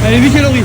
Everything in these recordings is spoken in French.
Allez, 8 calories.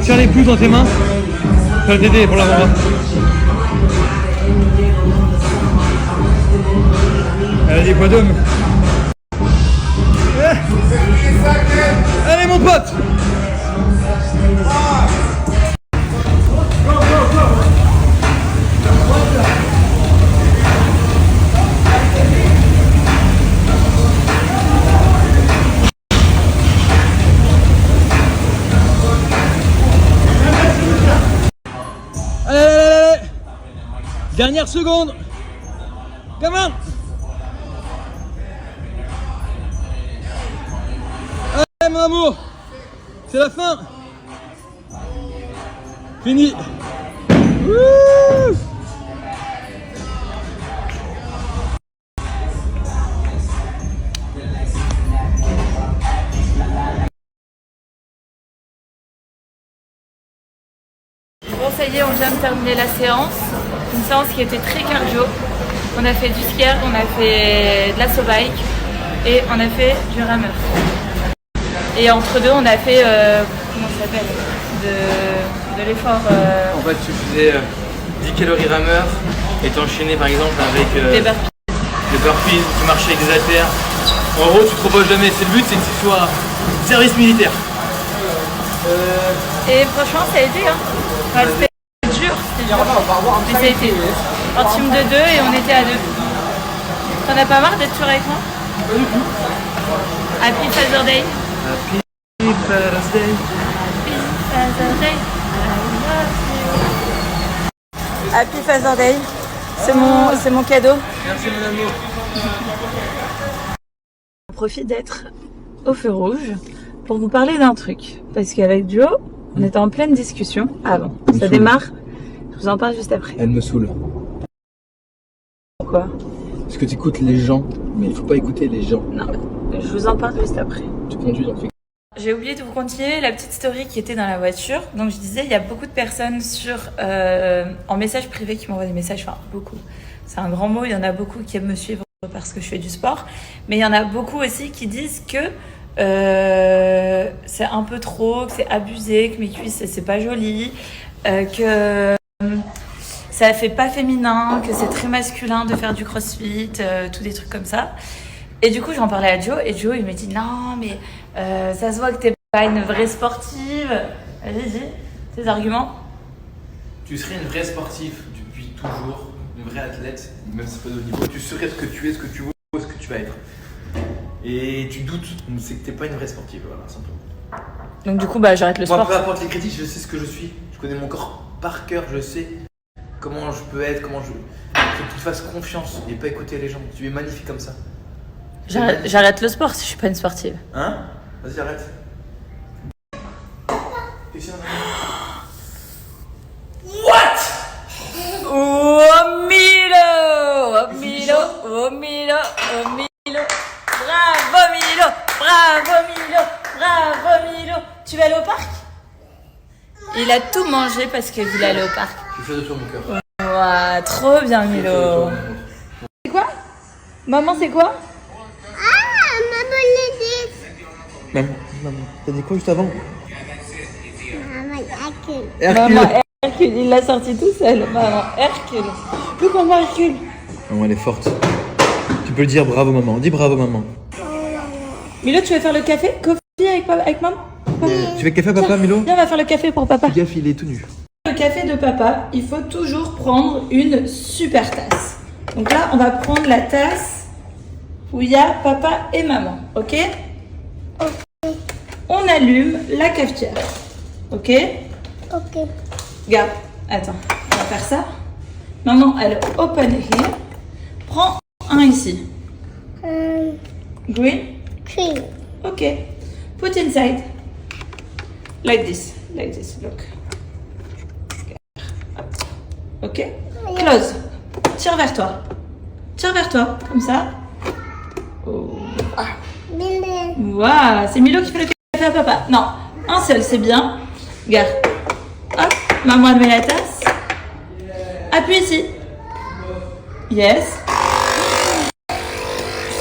Tiens les pouces dans tes mains. Je vais t'aider pour l'avant-bras. Elle a des poids d'homme. Allez mon pote. Allez. Dernière seconde. Come on. Allez mon amour. C'est la fin. Fini. Wouh. Bon, ça y est, on vient de terminer la séance. Une séance qui était très cardio. On a fait du ski erg, on a fait de l'assaut bike et on a fait du rameur. Et entre deux, on a fait, comment ça s'appelle, de l'effort. En fait, tu faisais 10 calories rameur et t'enchaînais par exemple avec Des burpees. des burpees, tu marchais avec des haltères. En gros, tu te reposes jamais. C'est le but, c'est que tu sois service militaire. Et franchement, ça a été, hein. Enfin, c'était dur, mais ça a été. En team de 2 et on était à 2. T'en as pas marre d'être toujours avec moi? Pas du tout. Happy Father Day. Happy Father's Day. Happy Father Day. I love you. Happy Father Day. C'est mon cadeau. Merci mon amour. On profite d'être au feu rouge pour vous parler d'un truc. Parce qu'avec Joe, on était en pleine discussion avant. Ça démarre. Je vous en parle juste après. Elle me saoule. Pourquoi? Parce que tu écoutes les gens, mais il faut pas écouter les gens. Non, je vous en parle juste après. Tu conduis dans le. J'ai oublié de vous continuer la petite story qui était dans la voiture. Donc je disais, il y a beaucoup de personnes en message privé qui m'envoient des messages. Enfin, beaucoup. C'est un grand mot. Il y en a beaucoup qui aiment me suivre parce que je fais du sport. Mais il y en a beaucoup aussi qui disent que c'est un peu trop, que c'est abusé, que mes cuisses, c'est pas joli, que ça fait pas féminin, que c'est très masculin de faire du crossfit, tous des trucs comme ça. Et du coup, j'en parlais à Joe, et Joe, il me dit non, mais ça se voit que t'es pas une vraie sportive. Vas-y, dis tes arguments. Tu serais une vraie sportive depuis toujours, une vraie athlète, même si c'est pas de haut niveau. Tu serais ce que tu es, ce que tu veux, ce que tu vas être. Et tu doutes, c'est que t'es pas une vraie sportive, voilà, simplement. Donc du coup, bah j'arrête le Moi, sport. peu importe les critiques, je sais ce que je suis. Je connais mon corps par cœur, je sais comment je peux être, comment je... Faut que tu te fasses confiance et pas écouter les gens. Tu es magnifique comme ça. J'arrête le sport si je suis pas une sportive. Hein? Vas-y, arrête. What? Oh Milo! Oh Milo! Oh Milo! Oh Milo! Bravo Milo! Bravo Milo! Bravo Milo! Tu vas aller au parc? Il a tout mangé parce qu'il voulait aller au parc. Je suis fier de toi, mon cœur. Ouah, trop bien Milo! C'est quoi? Maman, c'est quoi? Maman, t'as dit quoi juste avant? Maman Hercule, il l'a sorti tout seul. Maman Hercule. Plus maman Hercule. Maman, elle est forte. Tu peux le dire bravo maman. Dis bravo maman. Milo, tu veux faire le café? Coffee avec maman? Tu veux café à papa, Milo? Viens, on va faire le café pour papa. Gaffe, il est tout nu. Le café de papa, il faut toujours prendre une super tasse. Donc là, on va prendre la tasse où il y a papa et maman, ok? On allume la cafetière, ok? Ok. Regarde, attends, on va faire ça. Maman, elle open here. Prends un ici. Green? Cream. Ok. Put inside. Like this, look. Ok? Close. Tire vers toi. Tire vers toi, comme ça. Oh. Binde. Waouh, c'est Milo qui fait le café à papa. Non, un seul, c'est bien. Regarde. Hop, maman elle met la tasse. Appuie ici. Yes.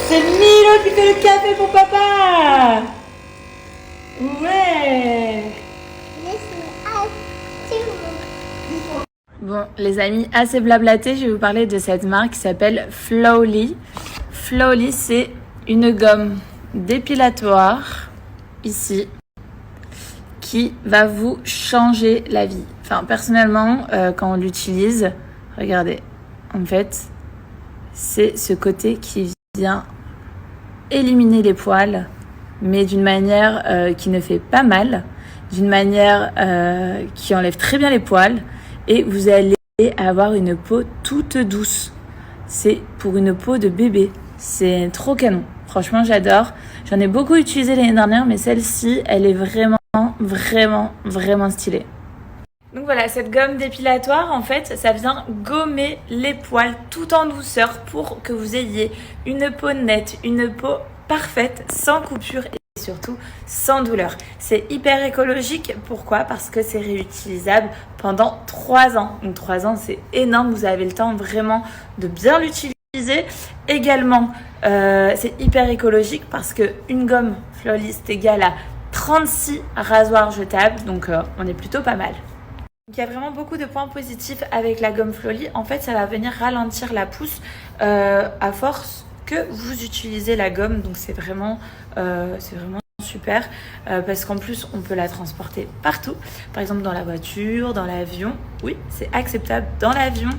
C'est Milo qui fait le café pour papa. Ouais. Bon, les amis, assez blablaté, je vais vous parler de cette marque qui s'appelle Flowly. Flowly, c'est une gomme dépilatoire, ici, qui va vous changer la vie. Enfin, personnellement, quand on l'utilise, regardez, en fait, c'est ce côté qui vient éliminer les poils, mais d'une manière qui ne fait pas mal, d'une manière qui enlève très bien les poils, et vous allez avoir une peau toute douce. C'est pour une peau de bébé. C'est trop canon. Franchement, j'adore. J'en ai beaucoup utilisé l'année dernière, mais celle-ci, elle est vraiment, vraiment, vraiment stylée. Donc voilà, cette gomme dépilatoire, en fait, ça vient gommer les poils tout en douceur pour que vous ayez une peau nette, une peau parfaite, sans coupure et surtout sans douleur. C'est hyper écologique. Pourquoi? Parce que c'est réutilisable pendant 3 ans. Donc 3 ans, c'est énorme. Vous avez le temps vraiment de bien l'utiliser. Également, c'est hyper écologique parce qu'une gomme Flawly est égale à 36 rasoirs jetables. Donc on est plutôt pas mal. Donc, il y a vraiment beaucoup de points positifs avec la gomme Flawly. En fait, ça va venir ralentir la pousse à force que vous utilisez la gomme. Donc c'est vraiment super parce qu'en plus on peut la transporter partout, par exemple dans la voiture, dans l'avion. Oui, c'est acceptable dans l'avion.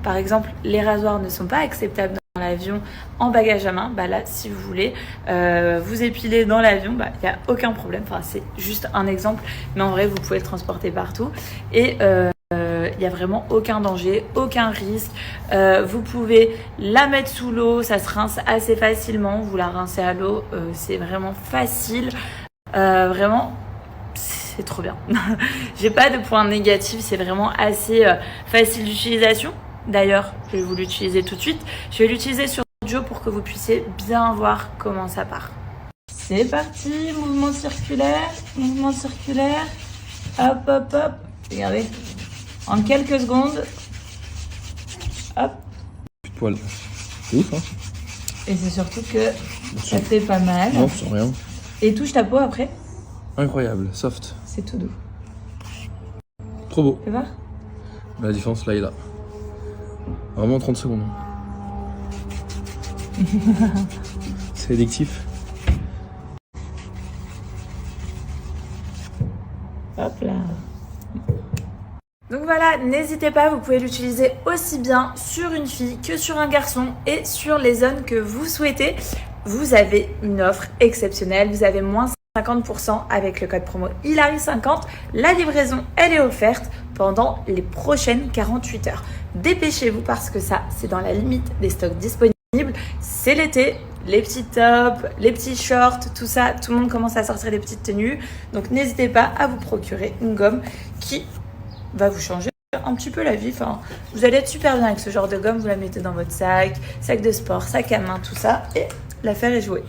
Par exemple, les rasoirs ne sont pas acceptables dans l'avion en bagage à main. Bah là, si vous voulez vous épiler dans l'avion, bah il n'y a aucun problème. Enfin, c'est juste un exemple, mais en vrai vous pouvez le transporter partout et il n'y a vraiment aucun danger, aucun risque. Vous pouvez la mettre sous l'eau, ça se rince assez facilement. Vous la rincez à l'eau, c'est vraiment facile. Vraiment, c'est trop bien. J'ai pas de points négatifs, c'est vraiment assez facile d'utilisation. D'ailleurs, je vais vous l'utiliser tout de suite. Je vais l'utiliser sur Joe pour que vous puissiez bien voir comment ça part. C'est parti, mouvement circulaire. Hop, hop, hop. Regardez. En quelques secondes, hop. Plus de poils. C'est ouf, hein? Et c'est surtout que ça fait pas mal. Non, sans rien. Et touche ta peau après. Incroyable, soft. C'est tout doux. Trop beau. Tu vois? La différence là est là. Vraiment 30 secondes. C'est addictif. Hop là. Donc voilà, n'hésitez pas, vous pouvez l'utiliser aussi bien sur une fille que sur un garçon et sur les zones que vous souhaitez. Vous avez une offre exceptionnelle, vous avez moins 50% avec le code promo Hilary50. La livraison, elle est offerte pendant les prochaines 48 heures. Dépêchez-vous parce que ça, c'est dans la limite des stocks disponibles. C'est l'été, les petits tops, les petits shorts, tout ça, tout le monde commence à sortir des petites tenues. Donc n'hésitez pas à vous procurer une gomme qui va vous changer un petit peu la vie. Enfin, vous allez être super bien avec ce genre de gomme. Vous la mettez dans votre sac de sport, sac à main, tout ça. Et l'affaire est jouée.